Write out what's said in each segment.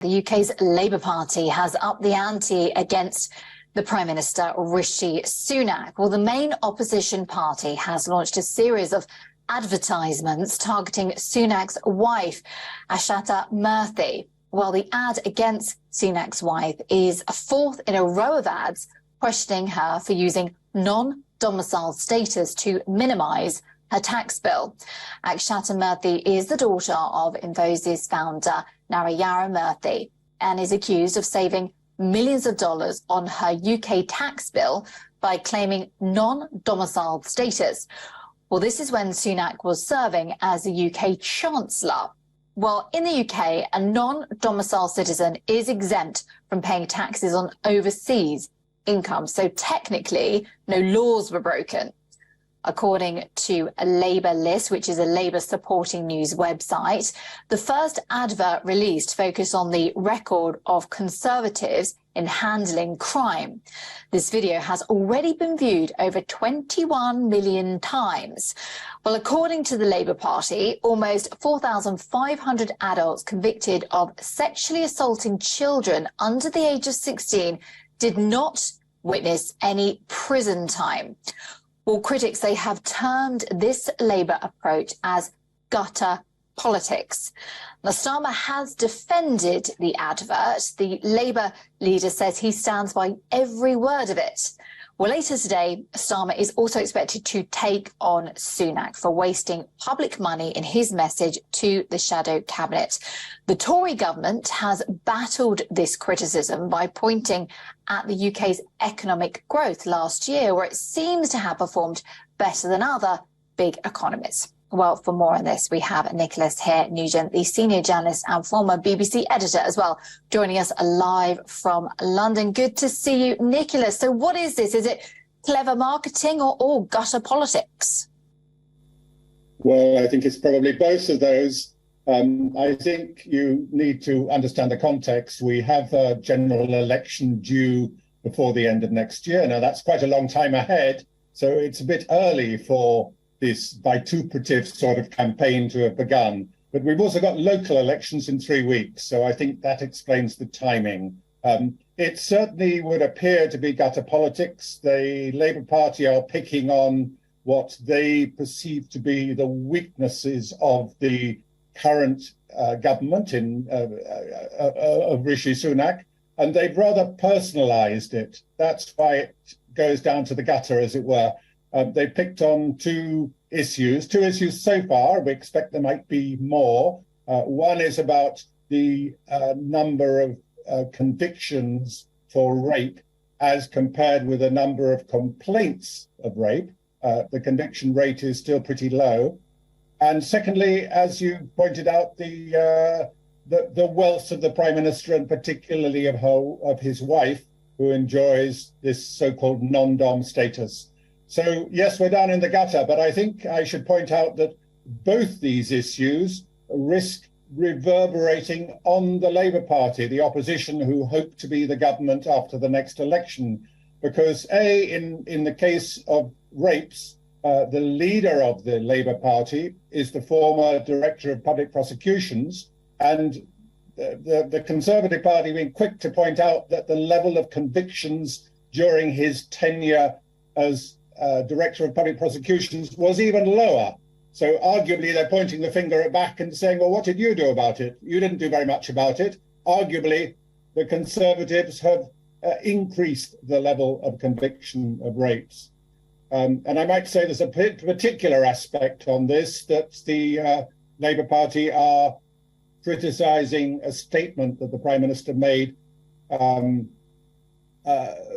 The UK's Labour Party has upped the ante against the Prime Minister Rishi Sunak. Well, the main opposition party has launched a series of advertisements targeting Sunak's wife, Akshata Murthy. Well, the ad against Sunak's wife is a fourth in a row of ads questioning her for using non-domicile status to minimise her tax bill. Akshata Murthy is the daughter of Infosys founder Narayana Murthy and is accused of saving millions of dollars on her UK tax bill by claiming non-domiciled status. Well, this is when Sunak was serving as the UK Chancellor. Well, in the UK, a non-domicile citizen is exempt from paying taxes on overseas income. So technically, no laws were broken. According to a Labour list, which is a Labour supporting news website, the first advert released focused on the record of Conservatives in handling crime. This video has already been viewed over 21 million times. Well, according to the Labour Party, almost 4,500 adults convicted of sexually assaulting children under the age of 16 did not witness any prison time. Well, critics, they have termed this Labour approach as gutter politics. Now, Starmer has defended the advert. The Labour leader says he stands by every word of it. Well, later today, Starmer is also expected to take on Sunak for wasting public money in his message to the shadow cabinet. The Tory government has battled this criticism by pointing at the UK's economic growth last year, where it seems to have performed better than other big economies. Well, for more on this, we have Nicholas here, Nugent, the senior journalist and former BBC editor as well, joining us live from London. Good to see you, Nicholas. So what is this? Is it clever marketing or gutter politics? Well, I think it's probably both of those. I think you need to understand the context. We have a general election due before the end of next year. Now, that's quite a long time ahead, so it's a bit early for this vituperative sort of campaign to have begun. But we've also got local elections in 3 weeks, so I think that explains the timing. It certainly would appear to be gutter politics. The Labour Party are picking on what they perceive to be the weaknesses of the current government of Rishi Sunak, and they've rather personalised it. That's why it goes down to the gutter, as it were. They picked on two issues so far. We expect there might be more. One is about the number of convictions for rape as compared with the number of complaints of rape. The conviction rate is still pretty low. And secondly, as you pointed out, the wealth of the Prime Minister, and particularly of his wife, who enjoys this so-called non-dom status. So, yes, we're down in the gutter, but I think I should point out that both these issues risk reverberating on the Labour Party, the opposition who hope to be the government after the next election. Because, in the case of rapes, the leader of the Labour Party is the former Director of Public Prosecutions, and the Conservative Party being quick to point out that the level of convictions during his tenure as Director of Public Prosecutions was even lower. So arguably they're pointing the finger back and saying, well, what did you do about it? You didn't do very much about it. Arguably, the Conservatives have increased the level of conviction of rapes. And I might say there's a particular aspect on this, that the Labour Party are criticising a statement that the Prime Minister made,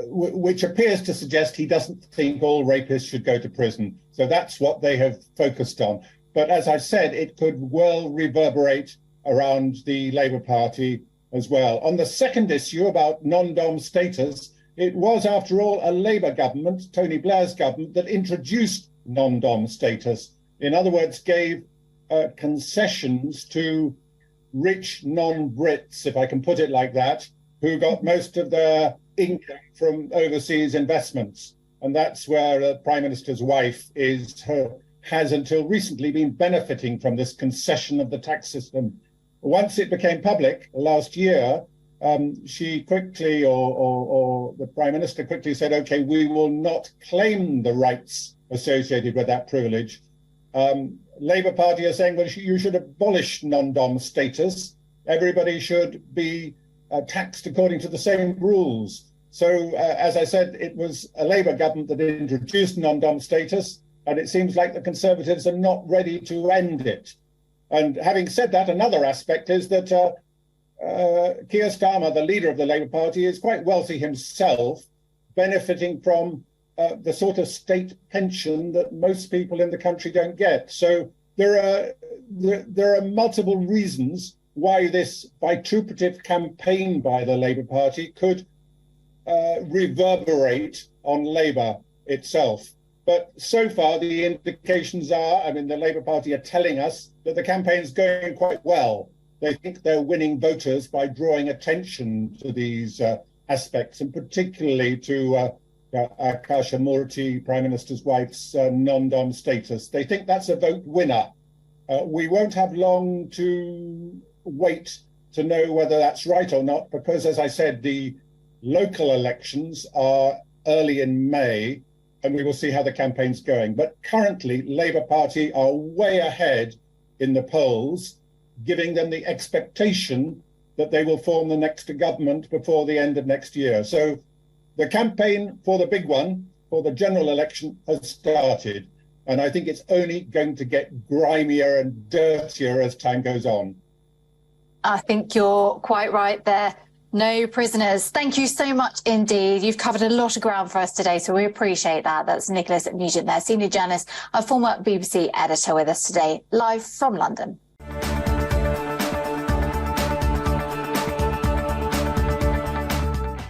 which appears to suggest he doesn't think all rapists should go to prison. So that's what they have focused on. But as I said, it could well reverberate around the Labour Party as well. On the second issue about non-dom status, it was, after all, a Labour government, Tony Blair's government, that introduced non-dom status. In other words, gave concessions to rich non-Brits, if I can put it like that, who got most of their income from overseas investments. And that's where the Prime Minister's wife has until recently been benefiting from this concession of the tax system. once it became public last year, she quickly, or the Prime Minister quickly said, OK, we will not claim the rights associated with that privilege. Labour Party are saying, well, you should abolish non-dom status. Everybody should be taxed according to the same rules. So, as I said, it was a Labour government that introduced non-dom status, and it seems like the Conservatives are not ready to end it. And having said that, another aspect is that Keir Starmer, the leader of the Labour Party, is quite wealthy himself, benefiting from the sort of state pension that most people in the country don't get. So there are multiple reasons why this vituperative campaign by the Labour Party could reverberate on Labour itself. But so far, the indications are, the Labour Party are telling us that the campaign's going quite well. They think they're winning voters by drawing attention to these aspects, and particularly to Akshata Murthy, Prime Minister's wife's non-dom status. They think that's a vote winner. We won't have long to wait to know whether that's right or not, because, as I said, the local elections are early in May, and we will see how the campaign's going. But currently, Labour Party are way ahead in the polls, giving them the expectation that they will form the next government before the end of next year. So the campaign for the big one, for the general election, has started. And I think it's only going to get grimier and dirtier as time goes on. I think you're quite right there. No prisoners. Thank you so much indeed. You've covered a lot of ground for us today, so we appreciate that. That's Nicholas Nugent there, senior journalist, a former BBC editor with us today, live from London.